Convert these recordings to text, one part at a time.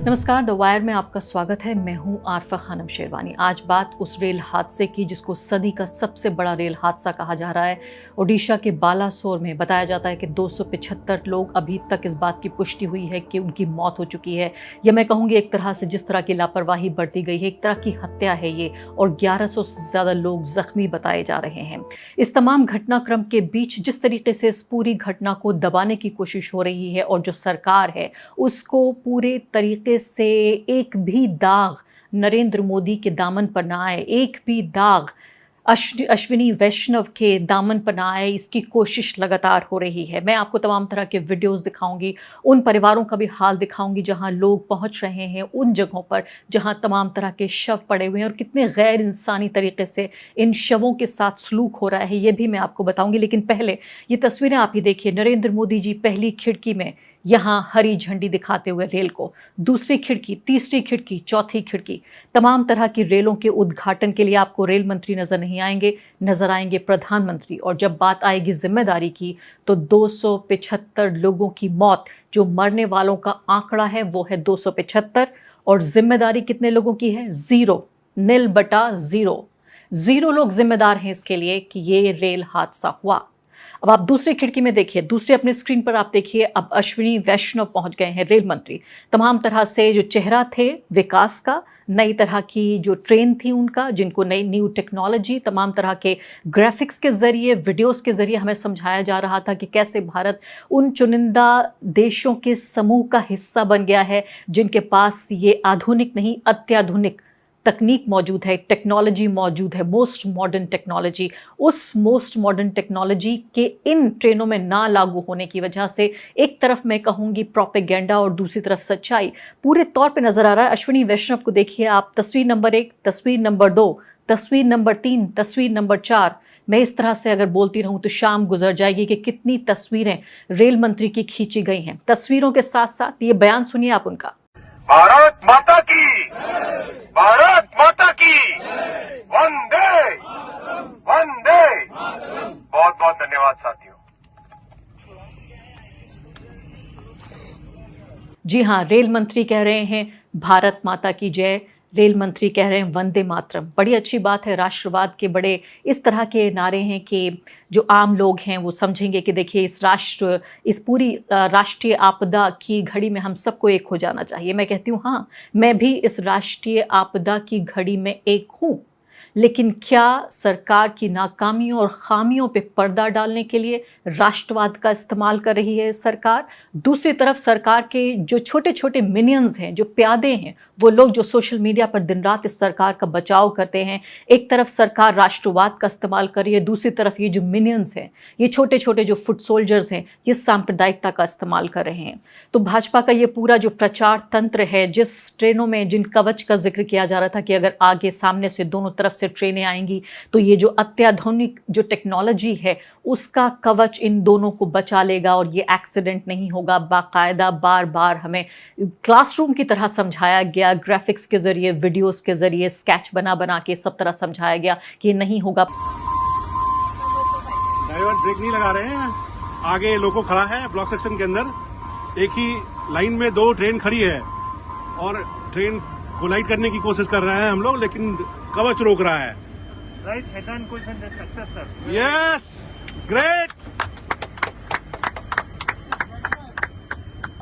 नमस्कार, the wire में आपका स्वागत है। मैं हूं आरफा खानम शेरवानी। आज बात उस रेल हादसे की जिसको सदी का सबसे बड़ा रेल हादसा कहा जा रहा है। ओडिशा के बालासोर में बताया जाता है कि 275 लोग, अभी तक इस बात की पुष्टि हुई है कि उनकी मौत हो चुकी है। या मैं कहूँगी एक तरह से जिस तरह की लापरवाही बरती गई है, एक तरह की हत्या है ये, और 1100 से ज़्यादा लोग जख्मी बताए जा रहे हैं। इस तमाम घटनाक्रम के बीच जिस तरीके से इस पूरी घटना को दबाने की कोशिश हो रही है और जो सरकार है उसको पूरे तरीके से एक भी दाग नरेंद्र मोदी के दामन पर ना आए, एक भी दाग अश्विनी वैष्णव के दामन पर ना आए, इसकी कोशिश लगातार हो रही है। मैं आपको तमाम तरह के वीडियोस दिखाऊंगी, उन परिवारों का भी हाल दिखाऊंगी जहां लोग पहुंच रहे हैं उन जगहों पर जहां तमाम तरह के शव पड़े हुए हैं और कितने गैर इंसानी तरीके से इन शवों के साथ सलूक हो रहा है, ये भी मैं आपको बताऊंगी। लेकिन पहले ये तस्वीरें आप ही देखिए। नरेंद्र मोदी जी पहली खिड़की में यहाँ हरी झंडी दिखाते हुए रेल को, दूसरी खिड़की, तीसरी खिड़की, चौथी खिड़की, तमाम तरह की रेलों के उद्घाटन के लिए आपको रेल मंत्री नजर नहीं आएंगे, नजर आएंगे प्रधानमंत्री। और जब बात आएगी जिम्मेदारी की तो 275 लोगों की मौत, जो मरने वालों का आंकड़ा है वो है 275, और जिम्मेदारी कितने लोगों की है? 0 0 लोग जिम्मेदार हैं इसके लिए कि ये रेल हादसा हुआ। अब आप दूसरी खिड़की में देखिए, दूसरे अपने स्क्रीन पर आप देखिए, अब अश्विनी वैष्णव पहुंच गए हैं, रेल मंत्री। तमाम तरह से जो चेहरा थे विकास का, नई तरह की जो ट्रेन थी उनका, जिनको नई न्यू टेक्नोलॉजी, तमाम तरह के ग्राफिक्स के जरिए, वीडियोस के जरिए हमें समझाया जा रहा था कि कैसे भारत उन चुनिंदा देशों के समूह का हिस्सा बन गया है जिनके पास ये आधुनिक नहीं अत्याधुनिक तकनीक मौजूद है, टेक्नोलॉजी मौजूद है, मोस्ट मॉडर्न टेक्नोलॉजी। उस मोस्ट मॉडर्न टेक्नोलॉजी के इन ट्रेनों में ना लागू होने की वजह से एक तरफ मैं कहूँगी प्रोपेगेंडा और दूसरी तरफ सच्चाई पूरे तौर पे नजर आ रहा है। अश्विनी वैष्णव को देखिए आप, तस्वीर नंबर 1, तस्वीर नंबर 2, तस्वीर नंबर 3, तस्वीर नंबर 4। मैं इस तरह से अगर बोलती रहूं तो शाम गुजर जाएगी कि कितनी तस्वीरें रेल मंत्री की खींची गई हैं। तस्वीरों के साथ साथ ये बयान सुनिए आप उनका। भारत माता की, भारत माता की, वंदे वंदे। बहुत बहुत धन्यवाद साथियों। जी हाँ, रेल मंत्री कह रहे हैं भारत माता की जय, रेल मंत्री कह रहे हैं वंदे मातरम। बड़ी अच्छी बात है, राष्ट्रवाद के बड़े इस तरह के नारे हैं कि जो आम लोग हैं वो समझेंगे कि देखिए इस पूरी राष्ट्रीय आपदा की घड़ी में हम सबको एक हो जाना चाहिए। मैं कहती हूँ हाँ, मैं भी इस राष्ट्रीय आपदा की घड़ी में एक हूँ, लेकिन क्या सरकार की नाकामियों और खामियों पे पर्दा डालने के लिए राष्ट्रवाद का इस्तेमाल कर रही है सरकार? दूसरी तरफ सरकार के जो छोटे छोटे मिनियंस हैं, जो प्यादे हैं, वो लोग जो सोशल मीडिया पर दिन रात इस सरकार का बचाव करते हैं, एक तरफ सरकार राष्ट्रवाद का इस्तेमाल कर रही है, दूसरी तरफ ये जो मिनियंस हैं, ये छोटे छोटे जो फुट सोल्जर्स हैं, ये सांप्रदायिकता का इस्तेमाल कर रहे हैं। तो भाजपा का ये पूरा जो प्रचार तंत्र है, जिस ट्रेनों में जिन कवच का जिक्र किया जा रहा था कि अगर आगे सामने से दोनों तरफ से ट्रेनें आएंगी तो ये जो अत्याधुनिक जो टेक्नोलॉजी है उसका कवच इन दोनों को बचा लेगा और ये एक्सीडेंट नहीं होगा। बाकायदा बार बार हमें क्लासरूम की तरह समझाया गया, ग्राफिक्स के जरिए, वीडियोस के जरिए, स्केच बना बना के सब तरह समझाया गया कि नहीं होगा। ड्राइवर ब्रेक नहीं लगा रहे हैं, आगे लोगो खड़ा है ब्लॉक सेक्शन के अंदर, एक ही लाइन में 2 ट्रेन खड़ी है और ट्रेन कोलाइड करने की कोशिश कर रहे हैं हम लोग, लेकिन कवच रोक रहा है। Right, head on question success sir. Yes, great.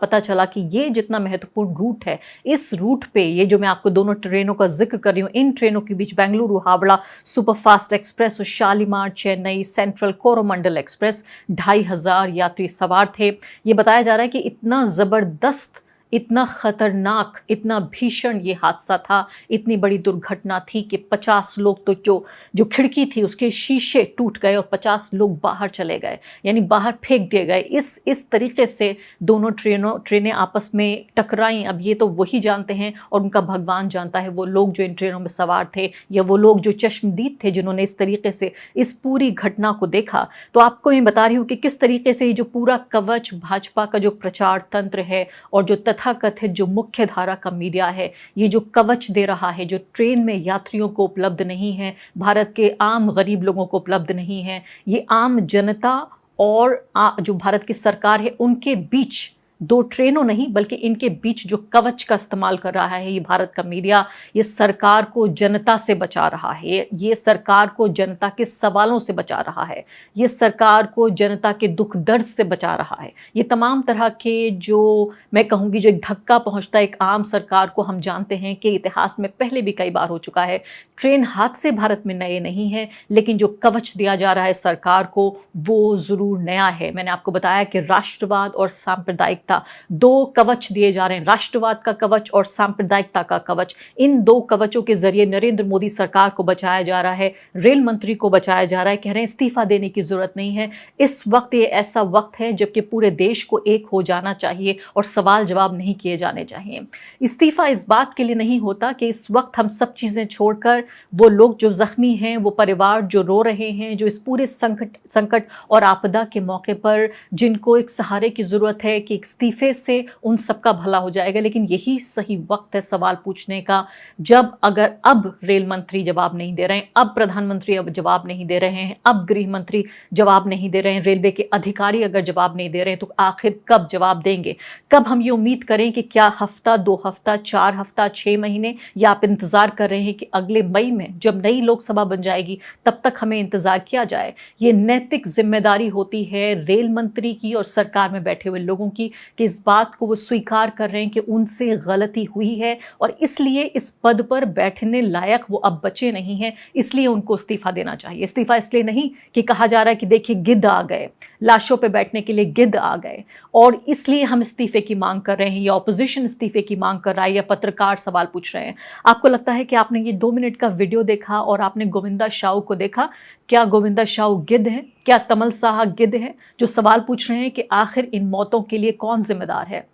पता चला कि ये जितना महत्वपूर्ण रूट है, इस रूट पे ये जो मैं आपको दोनों ट्रेनों का जिक्र कर रही हूँ, इन ट्रेनों के बीच बेंगलुरु हावड़ा सुपरफास्ट एक्सप्रेस और शालीमार चेन्नई सेंट्रल कोरोमंडल एक्सप्रेस, 2500 यात्री सवार थे। ये बताया जा रहा है कि इतना जबरदस्त, इतना खतरनाक, इतना भीषण ये हादसा था, इतनी बड़ी दुर्घटना थी कि 50 लोग तो जो खिड़की थी उसके शीशे टूट गए और 50 लोग बाहर चले गए, यानी बाहर फेंक दिए गए। इस तरीके से दोनों ट्रेनें आपस में टकराईं। अब ये तो वही जानते हैं और उनका भगवान जानता है, वो लोग जो इन ट्रेनों में सवार थे या वो लोग जो चश्मदीद थे जिन्होंने इस तरीके से इस पूरी घटना को देखा। तो आपको मैं बता रही हूँ कि किस तरीके से ये जो पूरा कवच भाजपा का जो प्रचार तंत्र है और जो तथाकथित जो मुख्य धारा का मीडिया है, ये जो कवच दे रहा है, जो ट्रेन में यात्रियों को उपलब्ध नहीं है, भारत के आम गरीब लोगों को उपलब्ध नहीं है, ये आम जनता और जो भारत की सरकार है उनके बीच दो ट्रेनों नहीं बल्कि इनके बीच जो कवच का इस्तेमाल कर रहा है ये भारत का मीडिया, ये सरकार को जनता से बचा रहा है, ये सरकार को जनता के सवालों से बचा रहा है, ये सरकार को जनता के दुख दर्द से बचा रहा है। ये तमाम तरह के जो मैं कहूँगी जो एक धक्का पहुँचता है एक आम सरकार को, हम जानते हैं कि इतिहास में पहले भी कई बार हो चुका है। ट्रेन हादसे भारत में नए नहीं हैं, लेकिन जो कवच दिया जा रहा है सरकार को वो ज़रूर नया है। मैंने आपको बताया कि राष्ट्रवाद और सांप्रदायिकता, दो कवच दिए जा रहे हैं, राष्ट्रवाद का कवच और सांप्रदायिकता का कवच। इन दो कवचों के जरिए नरेंद्र मोदी सरकार को बचाया जा रहा है, रेल मंत्री को बचाया जा रहा है। कह रहे हैं इस्तीफा देने की जरूरत नहीं है, इस वक्त ये ऐसा वक्त है जबकि पूरे देश को एक हो जाना चाहिए और सवाल जवाब नहीं किए जाने चाहिए। इस्तीफा इस बात के लिए नहीं होता कि इस वक्त हम सब चीज़ें छोड़कर वो लोग जो जख्मी हैं, वो परिवार जो रो रहे हैं, जो इस पूरे संकट और आपदा के मौके पर जिनको एक सहारे की ज़रूरत है कि इस्तीफे से उन सबका भला हो जाएगा। लेकिन यही सही वक्त है सवाल पूछने का, जब अगर अब रेल मंत्री जवाब नहीं दे रहे हैं, अब प्रधानमंत्री अब जवाब नहीं दे रहे हैं, अब गृह मंत्री जवाब नहीं दे रहे हैं, रेलवे के अधिकारी अगर जवाब नहीं दे रहे हैं, तो आखिर कब जवाब देंगे? कब हम ये उम्मीद करें कि क्या हफ्ता, 2 हफ्ता, 4 हफ्ता, 6 महीने, या आप इंतज़ार कर रहे हैं कि अगले मई में जब नई लोकसभा बन जाएगी तब तक हमें इंतज़ार किया जाए? ये नैतिक जिम्मेदारी होती है रेल मंत्री की और सरकार में बैठे हुए लोगों की कि इस बात को वो स्वीकार कर रहे हैं कि उनसे गलती हुई है और इसलिए इस पद पर बैठने लायक वो अब बचे नहीं हैं, इसलिए उनको इस्तीफा देना चाहिए। इस्तीफा इसलिए नहीं कि कहा जा रहा है कि देखिए गिद्ध आ गए, लाशों पे बैठने के लिए गिद्ध आ गए और इसलिए हम इस्तीफे की मांग कर रहे हैं, या ऑपोजिशन इस्तीफे की मांग कर रहा है, या पत्रकार सवाल पूछ रहे हैं। आपको लगता है कि आपने ये 2 मिनट का वीडियो देखा और आपने गोविंदा शाहू को देखा? क्या गोविंदा शाहू गिद्ध हैं? क्या तमल साहा गिद्ध हैं जो सवाल पूछ रहे हैं कि आखिर इन मौतों के लिए कौन जिम्मेदार है?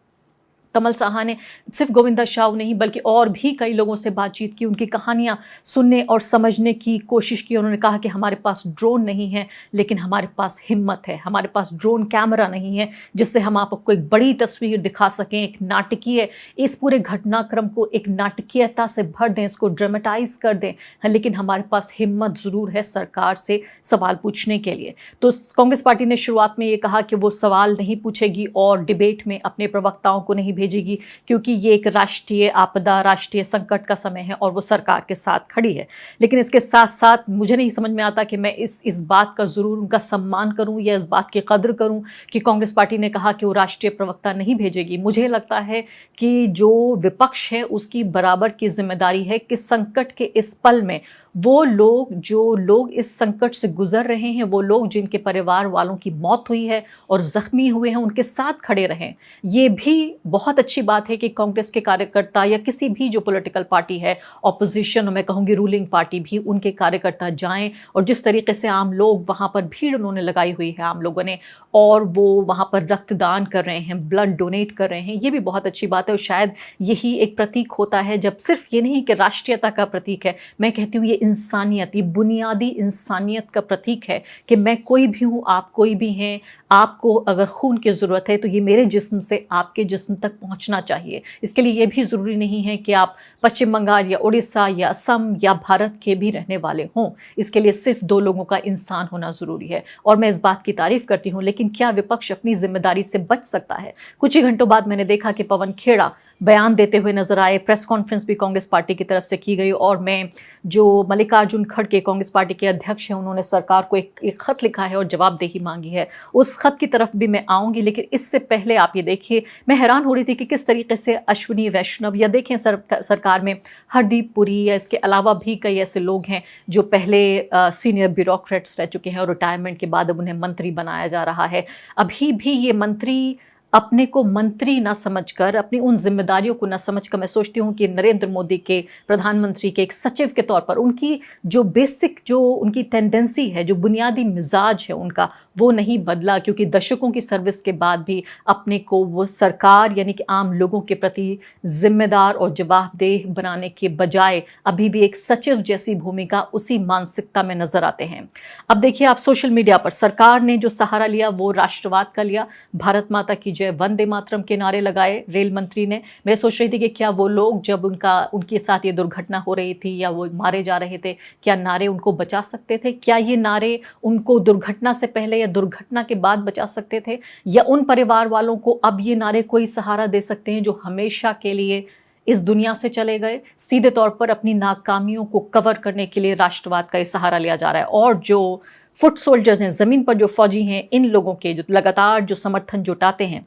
तमल साहा ने सिर्फ गोविंदा शाहू नहीं बल्कि और भी कई लोगों से बातचीत की, उनकी कहानियां सुनने और समझने की कोशिश की। उन्होंने कहा कि हमारे पास ड्रोन नहीं है लेकिन हमारे पास हिम्मत है, हमारे पास ड्रोन कैमरा नहीं है जिससे हम आपको एक बड़ी तस्वीर दिखा सकें, एक नाटकीय, इस पूरे घटनाक्रम को एक नाटकीयता से भर दें, इसको ड्रामेटाइज कर दें, लेकिन हमारे पास हिम्मत ज़रूर है सरकार से सवाल पूछने के लिए। तो कांग्रेस पार्टी ने शुरुआत में ये कहा कि वो सवाल नहीं पूछेगी और डिबेट में अपने प्रवक्ताओं को नहीं भेजेगी क्योंकि ये एक राष्ट्रीय आपदा, राष्ट्रीय संकट का समय है और वो सरकार के साथ खड़ी है। लेकिन इसके साथ साथ मुझे नहीं समझ में आता कि मैं इस बात का ज़रूर उनका सम्मान करूं या इस बात की कद्र करूं कि कांग्रेस पार्टी ने कहा कि वो राष्ट्रीय प्रवक्ता नहीं भेजेगी। मुझे लगता है कि जो विपक्ष है उसकी बराबर की जिम्मेदारी है कि संकट के इस पल में वो लोग, जो लोग इस संकट से गुजर रहे हैं, वो लोग जिनके परिवार वालों की मौत हुई है और ज़ख्मी हुए हैं, उनके साथ खड़े रहें। ये भी बहुत अच्छी बात है कि कांग्रेस के कार्यकर्ता या किसी भी जो पॉलिटिकल पार्टी है, ऑपोजिशन, मैं कहूँगी रूलिंग पार्टी भी, उनके कार्यकर्ता जाएं और जिस तरीके से आम लोग वहाँ पर भीड़ उन्होंने लगाई हुई है आम लोगों ने, और वो वहाँ पर रक्तदान कर रहे हैं, ब्लड डोनेट कर रहे हैं, ये भी बहुत अच्छी बात है। और शायद यही एक प्रतीक होता है, जब सिर्फ ये नहीं कि राष्ट्रीयता का प्रतीक है, मैं कहती हूँ ये इंसानियत, ये बुनियादी इंसानियत का प्रतीक है कि मैं कोई भी हूँ, आप कोई भी हैं, आपको अगर खून की ज़रूरत है तो ये मेरे जिस्म से आपके जिस्म तक पहुँचना चाहिए। इसके लिए ये भी ज़रूरी नहीं है कि आप पश्चिम बंगाल या उड़ीसा या असम या भारत के भी रहने वाले हों, इसके लिए सिर्फ 2 लोगों का इंसान होना ज़रूरी है और मैं इस बात की तारीफ़ करती हूँ। लेकिन क्या विपक्ष अपनी जिम्मेदारी से बच सकता है? कुछ ही घंटों बाद मैंने देखा कि पवन खेड़ा बयान देते हुए नजर आए, प्रेस कॉन्फ्रेंस भी कांग्रेस पार्टी की तरफ से की गई और मैं जो मल्लिकार्जुन खड़गे कांग्रेस पार्टी के अध्यक्ष हैं, उन्होंने सरकार को एक खत लिखा है और जवाबदेही मांगी है, उस खत की तरफ भी मैं आऊँगी। लेकिन इससे पहले आप ये देखिए, मैं हैरान हो रही थी कि किस तरीके से अश्विनी वैष्णव या देखें सरकार में हरदीप पुरी या इसके अलावा भी कई ऐसे लोग हैं जो पहले सीनियर ब्यूरोक्रेट्स रह चुके हैं और रिटायरमेंट के बाद अब उन्हें मंत्री बनाया जा रहा है। अभी भी ये मंत्री अपने को मंत्री ना समझकर, अपनी उन जिम्मेदारियों को ना समझकर, मैं सोचती हूँ कि नरेंद्र मोदी के, प्रधानमंत्री के एक सचिव के तौर पर उनकी जो बेसिक, जो उनकी टेंडेंसी है, जो बुनियादी मिजाज है उनका, वो नहीं बदला, क्योंकि दशकों की सर्विस के बाद भी अपने को वो सरकार यानी कि आम लोगों के प्रति जिम्मेदार और जवाबदेह बनाने के बजाय अभी भी एक सचिव जैसी भूमिका, उसी मानसिकता में नजर आते हैं। अब देखिए आप सोशल मीडिया पर सरकार ने जो सहारा लिया वो राष्ट्रवाद का लिया, भारत माता की जय, वंदे मातरम के नारे लगाए रेल मंत्री ने। मैं सोच रही थी कि क्या वो लोग जब उनके साथ ये दुर्घटना हो रही थी या वो मारे जा रहे थे, क्या नारे उनको बचा सकते थे? क्या ये नारे उनको दुर्घटना से पहले या दुर्घटना के बाद बचा सकते थे? या उन परिवार वालों को अब ये नारे कोई सहारा दे सकते हैं जो हमेशा के लिए इस दुनिया से चले गए? सीधे तौर पर अपनी नाकामियों को कवर करने के लिए राष्ट्रवाद का ये सहारा लिया जा रहा है। और जो फुट सोल्जर्स हैं, ज़मीन पर जो फौजी हैं, इन लोगों के जो लगातार जो समर्थन जुटाते हैं,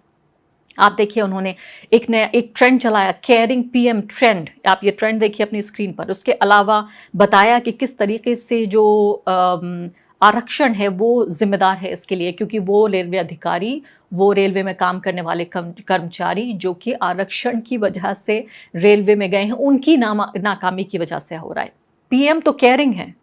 आप देखिए उन्होंने एक ट्रेंड चलाया, केयरिंग पीएम ट्रेंड। आप ये ट्रेंड देखिए अपनी स्क्रीन पर। उसके अलावा बताया कि किस तरीके से जो आरक्षण है वो जिम्मेदार है इसके लिए, क्योंकि वो रेलवे अधिकारी, वो रेलवे में काम करने वाले कर्मचारी जो कि आरक्षण की वजह से रेलवे में गए हैं, उनकी नाकामी की वजह से हो रहा है। पीएम तो केयरिंग है।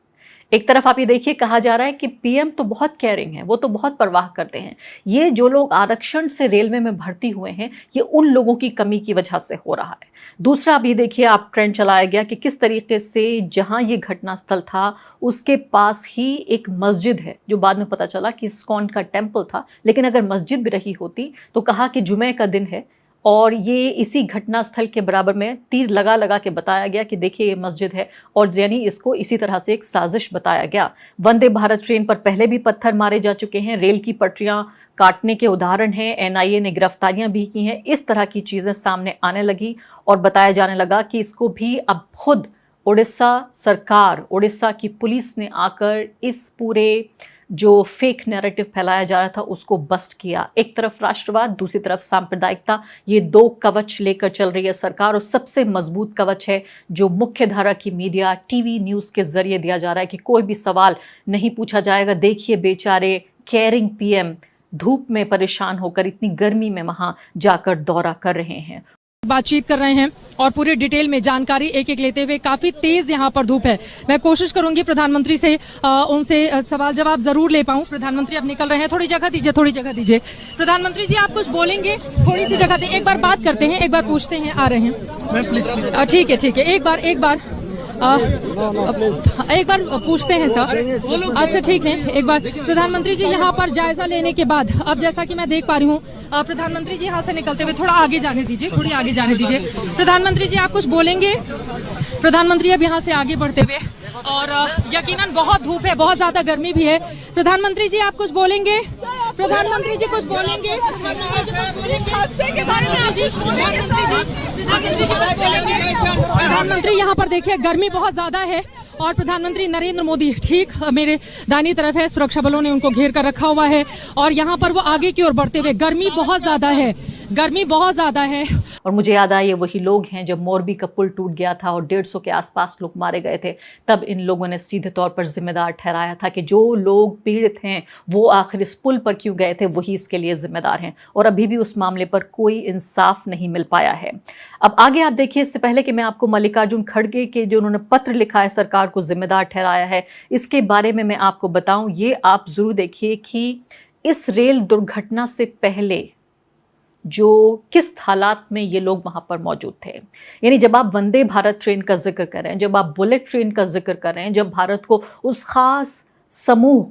एक तरफ आप ये देखिए, कहा जा रहा है कि पीएम तो बहुत केयरिंग है, वो तो बहुत परवाह करते हैं। ये जो लोग आरक्षण से रेलवे में भर्ती हुए हैं, ये उन लोगों की कमी की वजह से हो रहा है। दूसरा अभी देखिए, आप ट्रेंड चलाया गया कि किस तरीके से जहां ये घटनास्थल था उसके पास ही एक मस्जिद है, जो बाद में पता चला कि इस्कॉन का टेम्पल था। लेकिन अगर मस्जिद भी रही होती तो कहा कि जुमे का दिन है, और ये इसी घटनास्थल के बराबर में तीर लगा लगा के बताया गया कि देखिए ये मस्जिद है, और यानी इसको इसी तरह से एक साजिश बताया गया। वंदे भारत ट्रेन पर पहले भी पत्थर मारे जा चुके हैं, रेल की पटरियां काटने के उदाहरण हैं, एनआईए ने गिरफ्तारियां भी की हैं। इस तरह की चीज़ें सामने आने लगी और बताया जाने लगा कि इसको भी अब खुद उड़ीसा सरकार, उड़ीसा की पुलिस ने आकर इस पूरे जो फेक नैरेटिव फैलाया जा रहा था उसको बस्ट किया। एक तरफ राष्ट्रवाद, दूसरी तरफ सांप्रदायिकता, ये दो कवच लेकर चल रही है सरकार। और सबसे मजबूत कवच है जो मुख्य धारा की मीडिया, टीवी न्यूज़ के जरिए दिया जा रहा है कि कोई भी सवाल नहीं पूछा जाएगा। देखिए बेचारे केयरिंग पीएम धूप में परेशान होकर इतनी गर्मी में वहां जाकर दौरा कर रहे हैं, बातचीत कर रहे हैं और पूरे डिटेल में जानकारी एक एक लेते हुए। काफी तेज यहाँ पर धूप है। मैं कोशिश करूंगी प्रधानमंत्री से उनसे सवाल जवाब जरूर ले पाऊं। प्रधानमंत्री अब निकल रहे हैं, थोड़ी जगह दीजिए, थोड़ी जगह दीजिए। प्रधानमंत्री जी आप कुछ बोलेंगे? थोड़ी सी जगह दे, एक बार बात करते हैं, एक बार पूछते हैं। आ रहे हैं, ठीक है ठीक है, एक बार पूछते हैं सर। अच्छा ठीक है, एक बार प्रधानमंत्री जी यहाँ पर जायजा लेने के बाद अब जैसा कि मैं देख पा रही हूँ, प्रधानमंत्री जी यहाँ से निकलते हुए, थोड़ा आगे जाने दीजिए, थोड़ी आगे जाने दीजिए। प्रधानमंत्री जी आप कुछ बोलेंगे? प्रधानमंत्री अब यहाँ से आगे बढ़ते हुए, और यकीनन बहुत धूप है, बहुत ज्यादा गर्मी भी है। प्रधानमंत्री जी आप कुछ बोलेंगे? प्रधानमंत्री जी कुछ बोलेंगे? प्रधानमंत्री यहाँ पर देखिए गर्मी बहुत ज्यादा है और प्रधानमंत्री नरेंद्र मोदी ठीक मेरे दाहिनी तरफ है। सुरक्षा बलों ने उनको घेर कर रखा हुआ है और यहाँ पर वो आगे की ओर बढ़ते हुए, गर्मी बहुत ज्यादा है, गर्मी बहुत ज्यादा है। और मुझे याद आया, ये वही लोग हैं जब मोरबी का पुल टूट गया था और 150 के आसपास लोग मारे गए थे, तब इन लोगों ने सीधे तौर पर जिम्मेदार ठहराया था कि जो लोग पीड़ित हैं वो आखिर इस पुल पर क्यों गए थे, वही इसके लिए जिम्मेदार हैं। और अभी भी उस मामले पर कोई इंसाफ नहीं मिल पाया है। अब आगे आप देखिए, इससे पहले कि मैं आपको मल्लिकार्जुन खड़गे के जो उन्होंने पत्र लिखा है, सरकार को जिम्मेदार ठहराया है, इसके बारे में मैं आपको बताऊं। ये आप जरूर देखिए कि इस रेल दुर्घटना से पहले जो किस हालात में ये लोग वहां पर मौजूद थे। यानी जब आप वंदे भारत ट्रेन का जिक्र कर रहे हैं, जब आप बुलेट ट्रेन का जिक्र कर रहे हैं, जब भारत को उस खास समूह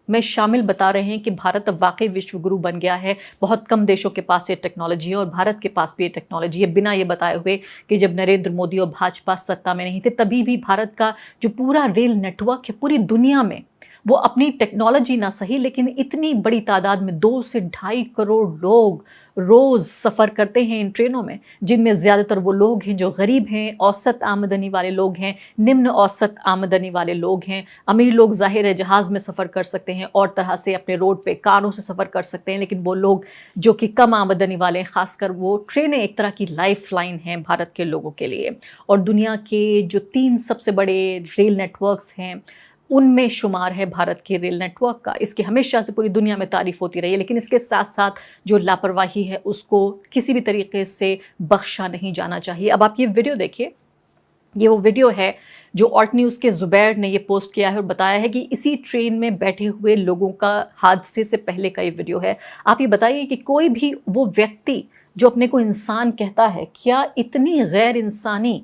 में शामिल बता रहे हैं कि भारत अब वाकई विश्व गुरु बन गया है, बहुत कम देशों के पास ये टेक्नोलॉजी है और भारत के पास भी ये टेक्नोलॉजी है, बिना ये बताए हुए कि जब नरेंद्र मोदी और भाजपा सत्ता में नहीं थे तभी भी भारत का जो पूरा रेल नेटवर्क है पूरी दुनिया में, वो अपनी टेक्नोलॉजी ना सही लेकिन इतनी बड़ी तादाद में 2 से 2.5 करोड़ लोग रोज़ सफ़र करते हैं इन ट्रेनों में, जिनमें ज़्यादातर वो लोग हैं जो गरीब हैं, औसत आमदनी वाले लोग हैं, निम्न औसत आमदनी वाले लोग हैं। अमीर लोग ज़ाहिर है जहाज़ में सफ़र कर सकते हैं और तरह से अपने रोड पे कारों से सफ़र कर सकते हैं, लेकिन वो लोग जो कि कम आमदनी वाले हैं, ख़ासकर वो ट्रेनें एक तरह की लाइफ लाइन हैं भारत के लोगों के लिए। और दुनिया के जो 3 सबसे बड़े रेल नेटवर्क्स हैं उनमें शुमार है भारत के रेल नेटवर्क का। इसकी हमेशा से पूरी दुनिया में तारीफ होती रही है, लेकिन इसके साथ साथ जो लापरवाही है उसको किसी भी तरीके से बख्शा नहीं जाना चाहिए। अब आप ये वीडियो देखिए, ये वो वीडियो है जो ऑल्ट न्यूज़ के जुबैर ने ये पोस्ट किया है और बताया है कि इसी ट्रेन में बैठे हुए लोगों का हादसे से पहले का ये वीडियो है। आप ये बताइए कि कोई भी वो व्यक्ति जो अपने को इंसान कहता है, क्या इतनी गैर इंसानी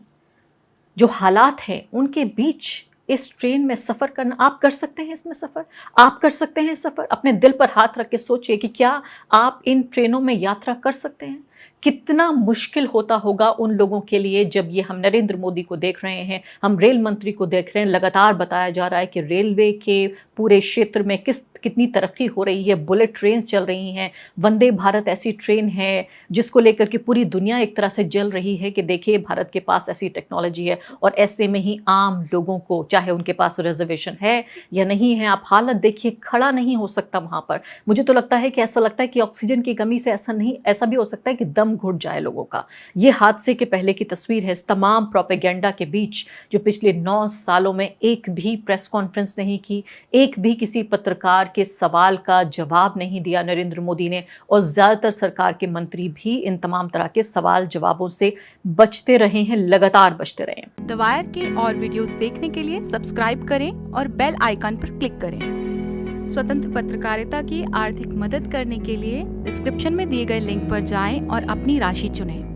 जो हालात हैं उनके बीच इस ट्रेन में सफ़र करना, आप कर सकते हैं इसमें सफ़र? आप कर सकते हैं सफ़र? अपने दिल पर हाथ रख के सोचिए कि क्या आप इन ट्रेनों में यात्रा कर सकते हैं? कितना मुश्किल होता होगा उन लोगों के लिए जब ये हम नरेंद्र मोदी को देख रहे हैं, हम रेल मंत्री को देख रहे हैं, लगातार बताया जा रहा है कि रेलवे के पूरे क्षेत्र में कितनी तरक्की हो रही है, बुलेट ट्रेन चल रही हैं, वंदे भारत ऐसी ट्रेन है जिसको लेकर के पूरी दुनिया एक तरह से जल रही है कि देखिए भारत के पास ऐसी टेक्नोलॉजी है। और ऐसे में ही आम लोगों को, चाहे उनके पास रिजर्वेशन है या नहीं है, आप हालत देखिए, खड़ा नहीं हो सकता वहाँ पर। मुझे तो लगता है कि ऐसा लगता है कि ऑक्सीजन की कमी से ऐसा भी हो सकता है कि दम घुट जाए लोगों का। ये हादसे के पहले की तस्वीर है, इस तमाम प्रोपेगेंडा के बीच जो पिछले 9 सालों में एक भी प्रेस कॉन्फ्रेंस नहीं की, एक भी किसी पत्रकार के सवाल का जवाब नहीं दिया नरेंद्र मोदी ने, और ज़्यादातर सरकार के मंत्री भी इन तमाम तरह के सवाल जवाबों से बचते रहे हैं, लगातार बचते रहे हैं। द वायर के और वीडियोस देखने के लिए सब्सक्राइब करें और बेल आइकन पर क्लिक करें। स्वतंत्र पत्रकारिता की आर्थिक मदद करने के लिए डिस्क्रिप्शन में दिए गए लिंक पर जाएं और अपनी राशि चुनें।